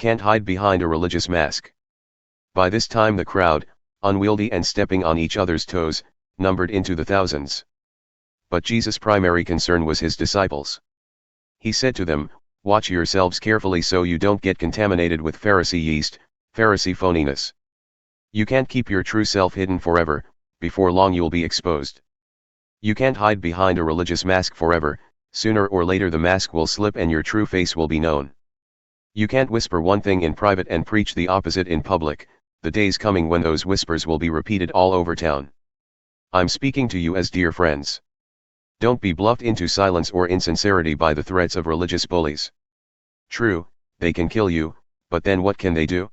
can't hide behind a religious mask. By this time the crowd, unwieldy and stepping on each other's toes, numbered into the thousands. But Jesus' primary concern was his disciples. He said to them, "Watch yourselves carefully so you don't get contaminated with Pharisee yeast, Pharisee phoniness. You can't keep your true self hidden forever, before long you'll be exposed. You can't hide behind a religious mask forever, sooner or later the mask will slip and your true face will be known. You can't whisper one thing in private and preach the opposite in public, the day's coming when those whispers will be repeated all over town. I'm speaking to you as dear friends. Don't be bluffed into silence or insincerity by the threats of religious bullies. True, they can kill you, but then what can they do?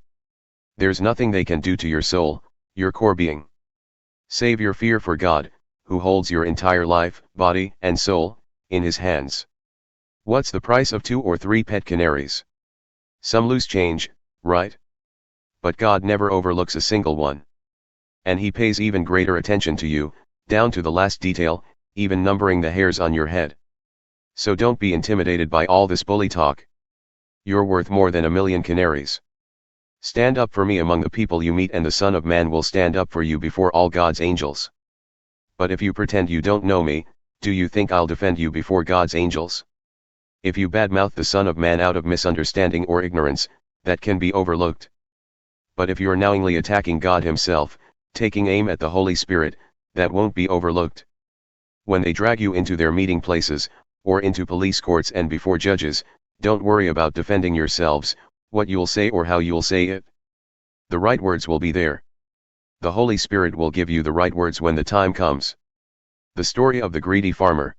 There's nothing they can do to your soul, your core being. Save your fear for God, who holds your entire life, body, and soul, in his hands. What's the price of 2 or 3 pet canaries? Some loose change, right? But God never overlooks a single one. And he pays even greater attention to you, down to the last detail, even numbering the hairs on your head. So don't be intimidated by all this bully talk. You're worth more than 1,000,000 canaries. Stand up for me among the people you meet and the Son of Man will stand up for you before all God's angels. But if you pretend you don't know me, do you think I'll defend you before God's angels? If you badmouth the Son of Man out of misunderstanding or ignorance, that can be overlooked. But if you're knowingly attacking God himself, taking aim at the Holy Spirit, that won't be overlooked. When they drag you into their meeting places, or into police courts and before judges, don't worry about defending yourselves, what you'll say or how you'll say it. The right words will be there. The Holy Spirit will give you the right words when the time comes. The story of the greedy farmer.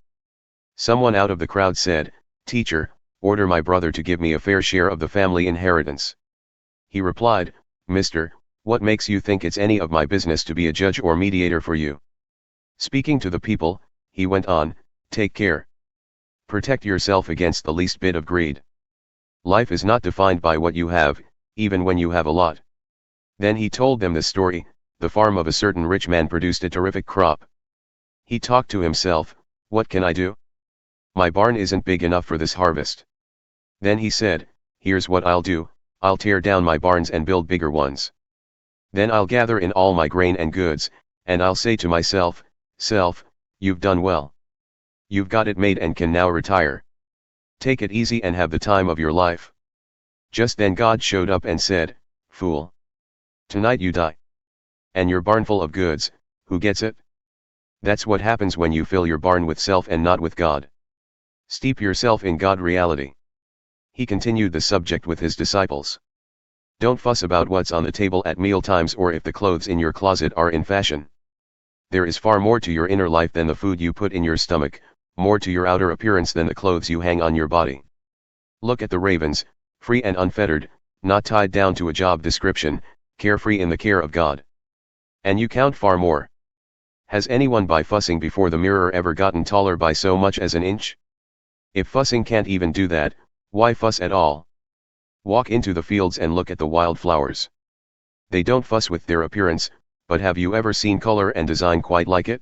Someone out of the crowd said, "Teacher, order my brother to give me a fair share of the family inheritance." He replied, "Mister, what makes you think it's any of my business to be a judge or mediator for you?" Speaking to the people, he went on, "Take care. Protect yourself against the least bit of greed. Life is not defined by what you have, even when you have a lot." Then he told them the story. The farm of a certain rich man produced a terrific crop. He talked to himself, "What can I do? My barn isn't big enough for this harvest." Then he said, "Here's what I'll do, I'll tear down my barns and build bigger ones. Then I'll gather in all my grain and goods, and I'll say to myself, 'Self, you've done well. You've got it made and can now retire. Take it easy and have the time of your life.'" Just then God showed up and said, "Fool. Tonight you die. And your barn full of goods, who gets it?" That's what happens when you fill your barn with self and not with God. Steep yourself in God reality. He continued the subject with his disciples. Don't fuss about what's on the table at mealtimes or if the clothes in your closet are in fashion. There is far more to your inner life than the food you put in your stomach, more to your outer appearance than the clothes you hang on your body. Look at the ravens, free and unfettered, not tied down to a job description, carefree in the care of God. And you count far more. Has anyone by fussing before the mirror ever gotten taller by so much as an inch? If fussing can't even do that, why fuss at all? Walk into the fields and look at the wildflowers. They don't fuss with their appearance, but have you ever seen color and design quite like it?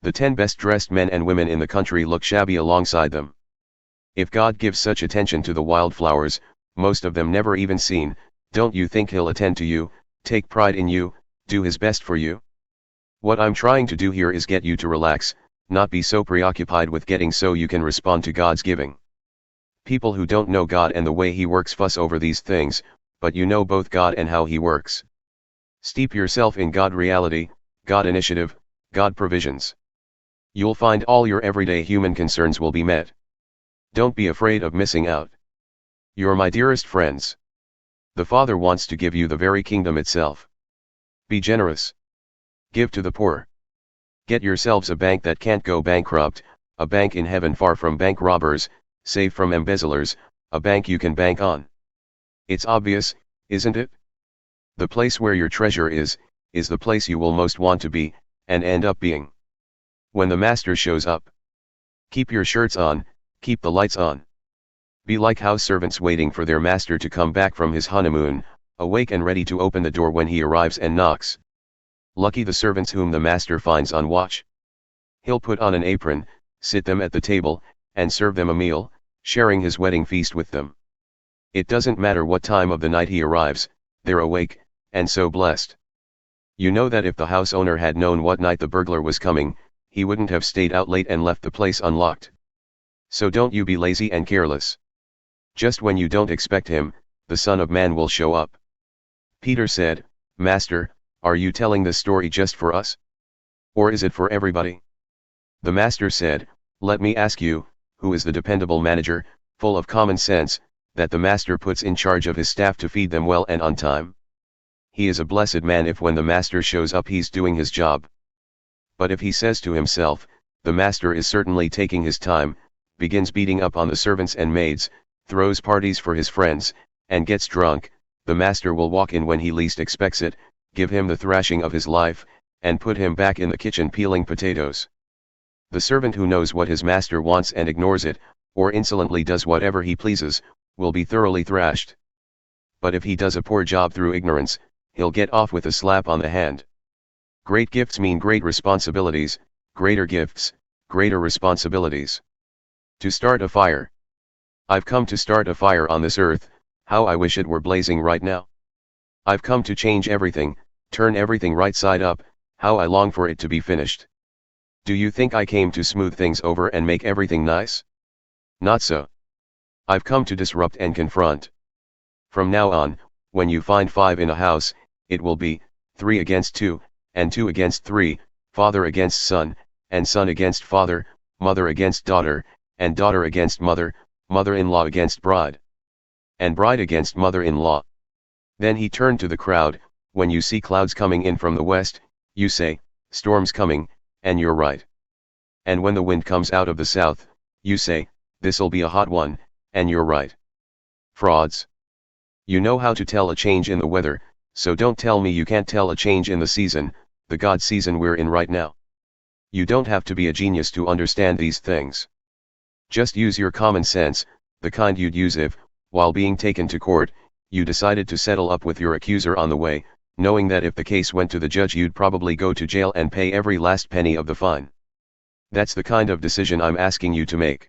The 10 best dressed men and women in the country look shabby alongside them. If God gives such attention to the wildflowers, most of them never even seen, don't you think he'll attend to you, take pride in you, do his best for you? What I'm trying to do here is get you to relax, not be so preoccupied with getting so you can respond to God's giving. People who don't know God and the way he works fuss over these things, but you know both God and how he works. Steep yourself in God reality, God initiative, God provisions. You'll find all your everyday human concerns will be met. Don't be afraid of missing out. You're my dearest friends. The Father wants to give you the very kingdom itself. Be generous. Give to the poor. Get yourselves a bank that can't go bankrupt, a bank in heaven far from bank robbers, safe from embezzlers, a bank you can bank on. It's obvious, isn't it? The place where your treasure is the place you will most want to be, and end up being. When the master shows up, keep your shirts on, keep the lights on. Be like house servants waiting for their master to come back from his honeymoon, awake and ready to open the door when he arrives and knocks. Lucky the servants whom the master finds on watch. He'll put on an apron, sit them at the table, and serve them a meal, sharing his wedding feast with them. It doesn't matter what time of the night he arrives, they're awake, and so blessed. You know that if the house owner had known what night the burglar was coming, he wouldn't have stayed out late and left the place unlocked. So don't you be lazy and careless. Just when you don't expect him, the Son of Man will show up. Peter said, Master, are you telling this story just for us? Or is it for everybody? The Master said, let me ask you, who is the dependable manager, full of common sense, that the Master puts in charge of his staff to feed them well and on time? He is a blessed man if when the Master shows up he's doing his job. But if he says to himself, the Master is certainly taking his time, begins beating up on the servants and maids, throws parties for his friends, and gets drunk, the Master will walk in when he least expects it, give him the thrashing of his life, and put him back in the kitchen peeling potatoes. The servant who knows what his master wants and ignores it, or insolently does whatever he pleases, will be thoroughly thrashed. But if he does a poor job through ignorance, he'll get off with a slap on the hand. Great gifts mean great responsibilities, greater gifts, greater responsibilities. To start a fire. I've come to start a fire on this earth, how I wish it were blazing right now. I've come to change everything, turn everything right side up, how I long for it to be finished. Do you think I came to smooth things over and make everything nice? Not so. I've come to disrupt and confront. From now on, when you find 5 in a house, it will be 3 against 2, and 2 against 3, father against son, and son against father, mother against daughter, and daughter against mother, mother-in-law against bride, and bride against mother-in-law. Then he turned to the crowd, when you see clouds coming in from the west, you say, storm's coming, and you're right. And when the wind comes out of the south, you say, this'll be a hot one, and you're right. Frauds. You know how to tell a change in the weather, so don't tell me you can't tell a change in the season, the God season we're in right now. You don't have to be a genius to understand these things. Just use your common sense, the kind you'd use if, while being taken to court, you decided to settle up with your accuser on the way, knowing that if the case went to the judge you'd probably go to jail and pay every last penny of the fine. That's the kind of decision I'm asking you to make.